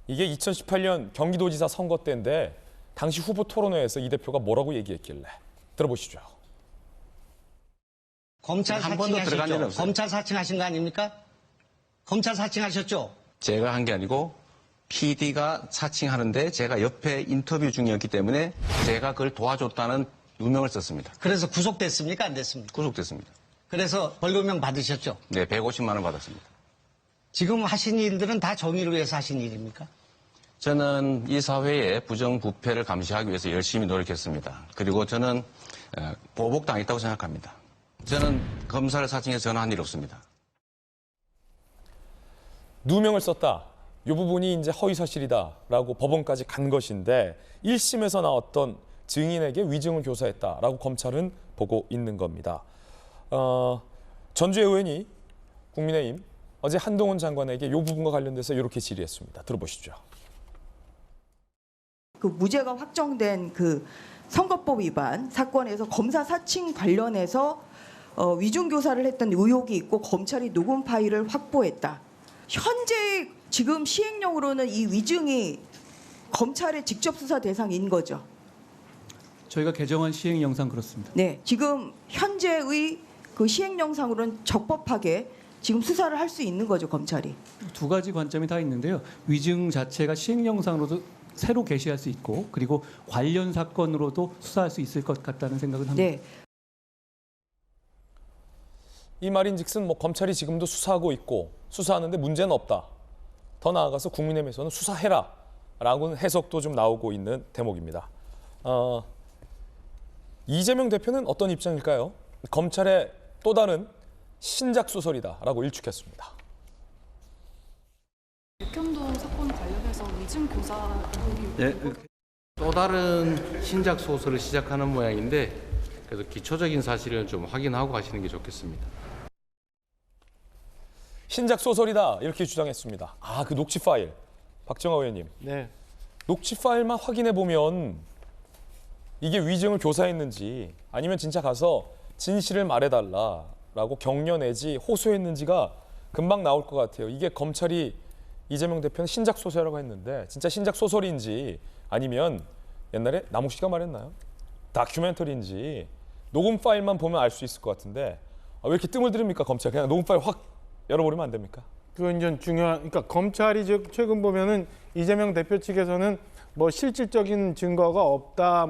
이게 2018년 경기도지사 선거 때인데 당시 후보 토론회에서 이 대표가 뭐라고 얘기했길래 들어보시죠. 검찰 한 번도 들어간 적이 사칭하셨죠? 없어요. 검찰 사칭하신 거 아닙니까? 검찰 사칭하셨죠? 제가 한 게 아니고 PD가 사칭하는데 제가 옆에 인터뷰 중이었기 때문에 제가 그걸 도와줬다는 누명을 썼습니다. 그래서 구속됐습니까? 안 됐습니까? 구속됐습니다. 그래서 벌금형 받으셨죠? 네, 150만 원 받았습니다. 지금 하신 일들은 다 정의를 위해서 하신 일입니까? 저는 이 사회의 부정부패를 감시하기 위해서 열심히 노력했습니다. 그리고 저는 보복당했다고 생각합니다. 저는 검사를 사칭해서 전화한 일 없습니다. 누명을 썼다. 이 부분이 이제 허위사실이다라고 법원까지 간 것인데 1심에서 나왔던 증인에게 위증을 교사했다라고 검찰은 보고 있는 겁니다. 전주의 의원이 국민의힘 어제 한동훈 장관에게 이 부분과 관련돼서 이렇게 질의했습니다. 들어보시죠. 그 무죄가 확정된 그 선거법 위반 사건에서 검사 사칭 관련해서 위중 교사를 했던 의혹이 있고 검찰이 녹음 파일을 확보했다. 현재 지금 시행령으로는 이 위증이 검찰의 직접 수사 대상인 거죠. 저희가 개정한 시행령상 그렇습니다. 네, 지금 현재의 그 시행령상으로는 적법하게 지금 수사를 할 수 있는 거죠, 검찰이. 두 가지 관점이 다 있는데요. 위증 자체가 시행령상으로도 새로 게시할 수 있고 그리고 관련 사건으로도 수사할 수 있을 것 같다는 생각은 합니다. 네. 이 말인즉슨 뭐 검찰이 지금도 수사하고 있고 수사하는데 문제는 없다. 더 나아가서 국민의힘에서는 수사해라라고는 해석도 좀 나오고 있는 대목입니다. 이재명 대표는 어떤 입장일까요? 검찰의 또 다른 신작 소설이다라고 일축했습니다. 백현동 사건 관련해서 위증 교사 또 다른 신작 소설을 시작하는 모양인데 그래서 기초적인 사실을 좀 확인하고 하시는 게 좋겠습니다. 신작 소설이다 이렇게 주장했습니다. 그 녹취 파일. 박정하 의원님. 네. 녹취 파일만 확인해 보면 이게 위증을 교사했는지 아니면 진짜 가서 진실을 말해달라라고 격려 내지 호소했는지가 금방 나올 것 같아요. 이게 검찰이 이재명 대표는 신작 소설이라고 했는데 진짜 신작 소설인지 아니면 옛날에 남욱 씨가 말했나요? 다큐멘터리인지 녹음 파일만 보면 알 수 있을 것 같은데 왜 이렇게 뜸을 들입니까 검찰? 그냥 녹음 파일 확 열어버리면 안 됩니까? 그건 이제 중요한, 그러니까 검찰이 최근 보면은 이재명 대표 측에서는 뭐 실질적인 증거가 없다,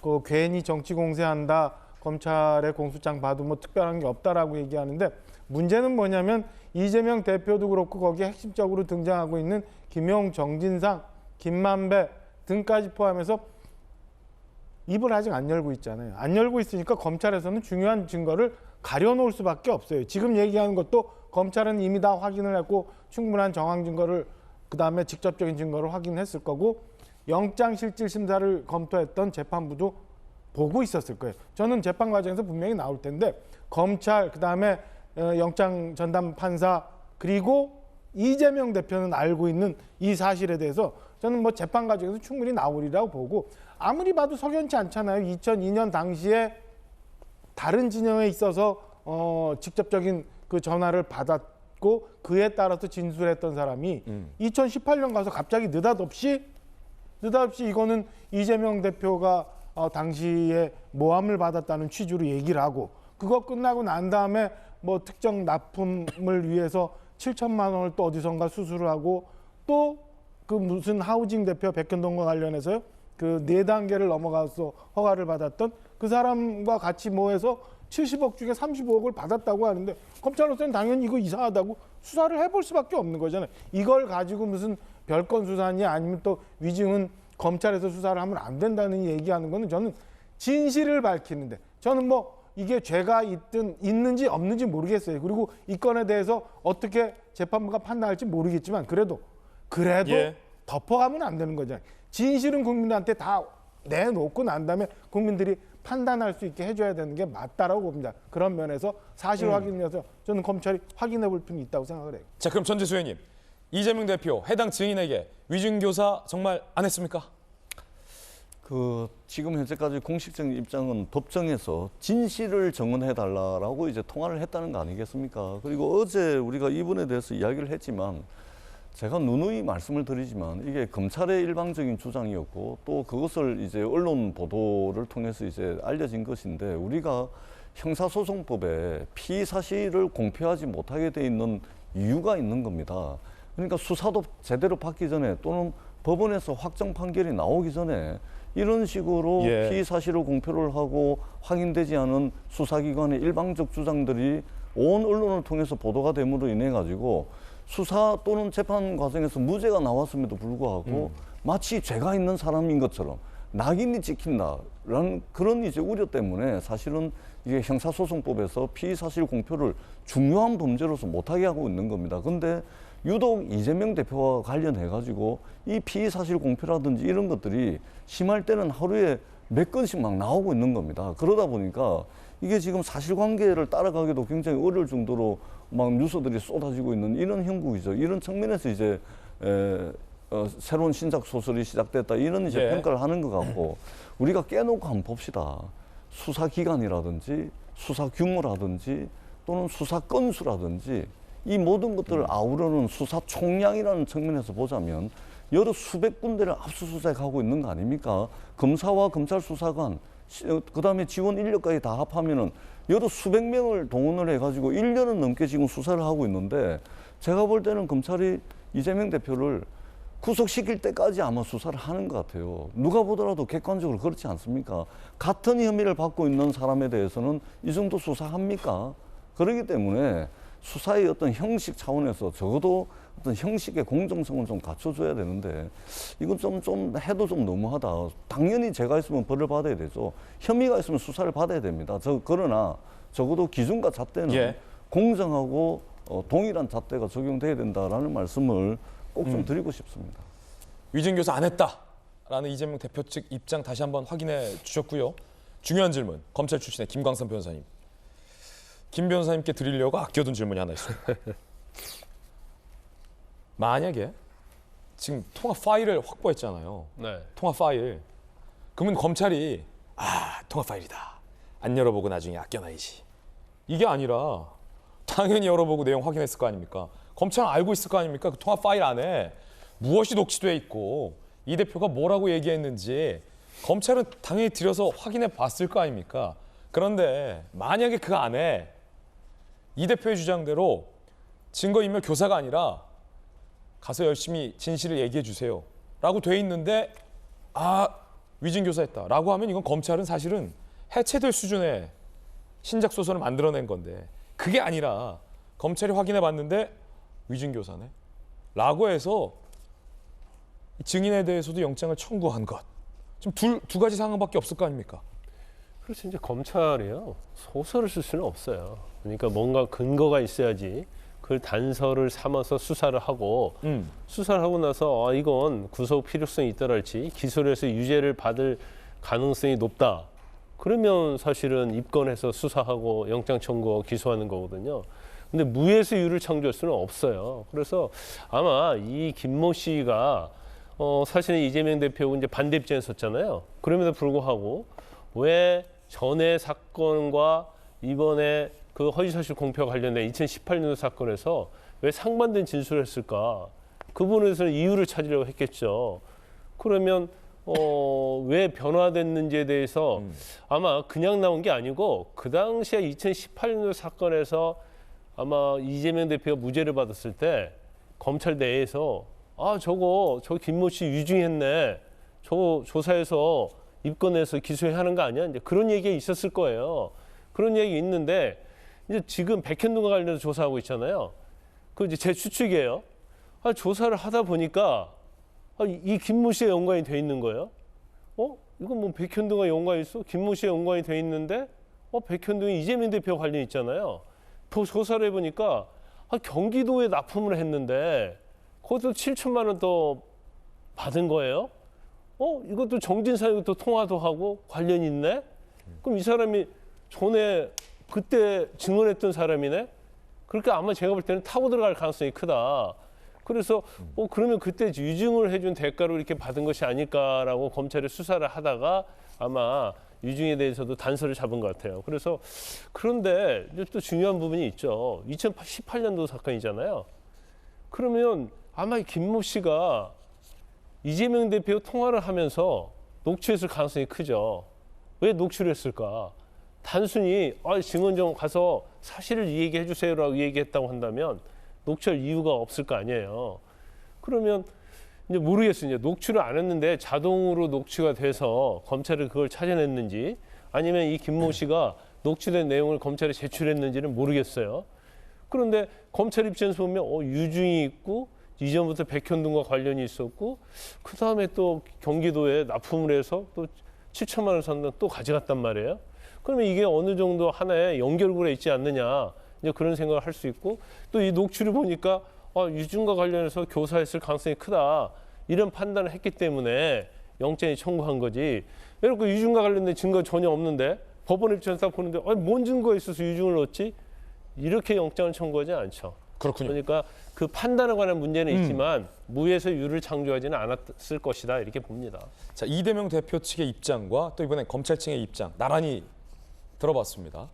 그 괜히 정치 공세한다, 검찰의 공소장 봐도 뭐 특별한 게 없다라고 얘기하는데 문제는 뭐냐면 이재명 대표도 그렇고 거기에 핵심적으로 등장하고 있는 김용, 정진상, 김만배 등까지 포함해서 입을 아직 안 열고 있잖아요. 안 열고 있으니까 검찰에서는 중요한 증거를 가려놓을 수밖에 없어요. 지금 얘기하는 것도 검찰은 이미 다 확인을 했고 충분한 정황 증거를 그다음에 직접적인 증거를 확인했을 거고 영장실질심사를 검토했던 재판부도 보고 있었을 거예요. 저는 재판 과정에서 분명히 나올 텐데 검찰 그다음에 영장 전담 판사 그리고 이재명 대표는 알고 있는 이 사실에 대해서 저는 뭐 재판 과정에서 충분히 나오리라고 보고 아무리 봐도 석연치 않잖아요. 2002년 당시에 다른 진영에 있어서 직접적인 그 전화를 받았고 그에 따라서 진술했던 사람이 2018년 가서 갑자기 느닷없이 이거는 이재명 대표가 당시에 모함을 받았다는 취지로 얘기를 하고 그거 끝나고 난 다음에 뭐 특정 납품을 위해서 7천만 원을 또 어디선가 수수를 하고 또 그 무슨 하우징 대표 백현동과 관련해서요. 그 4단계를 넘어가서 허가를 받았던 그 사람과 같이 모여서 70억 중에 35억을 받았다고 하는데 검찰로서는 당연히 이거 이상하다고 수사를 해볼 수밖에 없는 거잖아요. 이걸 가지고 무슨 별건 수사냐 아니면 또 위증은 검찰에서 수사를 하면 안 된다는 얘기하는 거는 저는 진실을 밝히는데 저는 뭐 이게 죄가 있는지 없는지 모르겠어요. 그리고 이 건에 대해서 어떻게 재판부가 판단할지 모르겠지만 그래도 예. 덮어가면 안 되는 거잖아요. 진실은 국민들한테 다 내놓고 난 다음에 국민들이 판단할 수 있게 해줘야 되는 게 맞다라고 봅니다. 그런 면에서 사실 확인을 해서 저는 검찰이 확인해 볼 필요는 있다고 생각을 해요. 자, 그럼 전재수 의원님. 이재명 대표 해당 증인에게 위증교사 정말 안 했습니까? 지금 현재까지 공식적인 입장은 법정에서 진실을 증언해달라고 이제 통화를 했다는 거 아니겠습니까? 그리고 어제 우리가 이분에 대해서 이야기를 했지만 제가 누누이 말씀을 드리지만 이게 검찰의 일방적인 주장이었고 또 그것을 이제 언론 보도를 통해서 이제 알려진 것인데 우리가 형사소송법에 피의 사실을 공표하지 못하게 돼 있는 이유가 있는 겁니다. 그러니까 수사도 제대로 받기 전에 또는 법원에서 확정 판결이 나오기 전에 이런 식으로 예. 피의 사실을 공표를 하고 확인되지 않은 수사기관의 일방적 주장들이 온 언론을 통해서 보도가 됨으로 인해 가지고 수사 또는 재판 과정에서 무죄가 나왔음에도 불구하고 마치 죄가 있는 사람인 것처럼 낙인이 찍힌다라는 그런 이제 우려 때문에 사실은 이게 형사소송법에서 피의사실 공표를 중요한 범죄로서 못하게 하고 있는 겁니다. 근데 유독 이재명 대표와 관련해 가지고 이 피의사실 공표라든지 이런 것들이 심할 때는 하루에 몇 건씩 막 나오고 있는 겁니다. 그러다 보니까 이게 지금 사실관계를 따라가기도 굉장히 어려울 정도로 막 뉴스들이 쏟아지고 있는 이런 형국이죠. 이런 측면에서 이제 새로운 신작 소설이 시작됐다 이런 이제 예. 평가를 하는 것 같고 우리가 깨놓고 한번 봅시다. 수사 기간이라든지 수사 규모라든지 또는 수사 건수라든지 이 모든 것들을 아우르는 수사 총량이라는 측면에서 보자면 여러 수백 군데를 압수수색하고 있는 거 아닙니까? 검사와 검찰 수사관 그다음에 지원 인력까지 다 합하면은 여러 수백 명을 동원을 해가지고 1년은 넘게 지금 수사를 하고 있는데 제가 볼 때는 검찰이 이재명 대표를 구속시킬 때까지 아마 수사를 하는 것 같아요. 누가 보더라도 객관적으로 그렇지 않습니까? 같은 혐의를 받고 있는 사람에 대해서는 이 정도 수사합니까? 그렇기 때문에 수사의 어떤 형식 차원에서 적어도 어떤 형식의 공정성을 좀 갖춰줘야 되는데 이건 좀 해도 좀 너무하다. 당연히 죄가 있으면 벌을 받아야 되죠. 혐의가 있으면 수사를 받아야 됩니다. 그러나 적어도 기준과 잣대는 예. 공정하고 동일한 잣대가 적용돼야 된다라는 말씀을 꼭 좀 드리고 싶습니다. 위증교사 안 했다라는 이재명 대표 측 입장 다시 한번 확인해 주셨고요. 중요한 질문, 검찰 출신의 김광선 변호사님. 김 변호사님께 드리려고 아껴둔 질문이 하나 있어요. 만약에 지금 통화 파일을 확보했잖아요. 네. 통화 파일. 그러면 검찰이 통화 파일이다. 안 열어보고 나중에 아껴놔야지. 이게 아니라 당연히 열어보고 내용 확인했을 거 아닙니까? 검찰은 알고 있을 거 아닙니까? 그 통화 파일 안에 무엇이 녹취돼 있고 이 대표가 뭐라고 얘기했는지 검찰은 당연히 들여서 확인해 봤을 거 아닙니까? 그런데 만약에 그 안에 이 대표의 주장대로 증거인멸 교사가 아니라 가서 열심히 진실을 얘기해 주세요 라고 돼 있는데 위증교사했다 라고 하면 이건 검찰은 사실은 해체될 수준의 신작 소설을 만들어낸 건데 그게 아니라 검찰이 확인해 봤는데 위증교사네 라고 해서 증인에 대해서도 영장을 청구한 것. 지금 두 가지 상황밖에 없을 거 아닙니까? 그렇죠. 이제 검찰이요. 소설을 쓸 수는 없어요. 그러니까 뭔가 근거가 있어야지 그걸 단서를 삼아서 수사를 하고 수사를 하고 나서 이건 구속 필요성이 있다랄지 기소를 해서 유죄를 받을 가능성이 높다. 그러면 사실은 입건해서 수사하고 영장 청구하고 기소하는 거거든요. 근데 무에서 유를 창조할 수는 없어요. 그래서 아마 이 김모 씨가 사실은 이재명 대표하고 이제 반대 입장에 섰잖아요. 그럼에도 불구하고 왜 전에 사건과 이번에 그 허위사실 공표 관련된 2018년도 사건에서 왜 상반된 진술을 했을까? 그 부분에서는 이유를 찾으려고 했겠죠. 그러면 왜 변화됐는지에 대해서 아마 그냥 나온 게 아니고 그 당시에 2018년도 사건에서 아마 이재명 대표가 무죄를 받았을 때 검찰 내에서 저 김모 씨 유증했네. 저거 조사해서 입건해서 기소해야 하는 거 아니야? 이제 그런 얘기가 있었을 거예요. 그런 얘기 있는데 이제 지금 백현동과 관련해서 조사하고 있잖아요. 그 이제 제 추측이에요. 조사를 하다 보니까 이 김모 씨에 연관이 돼 있는 거예요. 이건 뭐 백현동과 연관이 있어? 김모 씨에 연관이 돼 있는데 백현동이 이재명 대표 관련 있잖아요. 더 조사를 해보니까 경기도에 납품을 했는데 그것도 7천만 원 더 받은 거예요. 이것도 정진상이도 통화도 하고 관련이 있네? 그럼 이 사람이 전에 그때 증언했던 사람이네? 그렇게 아마 제가 볼 때는 타고 들어갈 가능성이 크다. 그래서 그러면 그때 유증을 해준 대가로 이렇게 받은 것이 아닐까라고 검찰이 수사를 하다가 아마 유증에 대해서도 단서를 잡은 것 같아요. 그래서 그런데 또 중요한 부분이 있죠. 2018년도 사건이잖아요. 그러면 아마 이 김모 씨가 이재명 대표 통화를 하면서 녹취했을 가능성이 크죠. 왜 녹취를 했을까? 단순히 증언 좀 가서 사실을 얘기해 주세요라고 얘기했다고 한다면 녹취할 이유가 없을 거 아니에요. 그러면 이제 모르겠어요. 이제 녹취를 안 했는데 자동으로 녹취가 돼서 검찰이 그걸 찾아냈는지 아니면 이 김모 씨가 녹취된 내용을 검찰에 제출했는지는 모르겠어요. 그런데 검찰 입장에서 보면 유증이 있고 이전부터 백현동과 관련이 있었고 그 다음에 또 경기도에 납품을 해서 또 7천만 원 상당 또 가져갔단 말이에요. 그러면 이게 어느 정도 하나의 연결고리가 있지 않느냐 이제 그런 생각을 할 수 있고 또 이 녹취를 보니까 유증과 관련해서 교사했을 가능성이 크다 이런 판단을 했기 때문에 영장이 청구한 거지. 이렇게 유증과 관련된 증거 전혀 없는데 법원 입장에서 딱 보는데 뭔 증거가 있어서 유증을 넣었지? 이렇게 영장을 청구하지 않죠. 그렇군요. 그러니까 그 판단에 관한 문제는 있지만 무에서 유를 창조하지는 않았을 것이다 이렇게 봅니다. 자, 이재명 대표 측의 입장과 또 이번엔 검찰 측의 입장 나란히 들어봤습니다.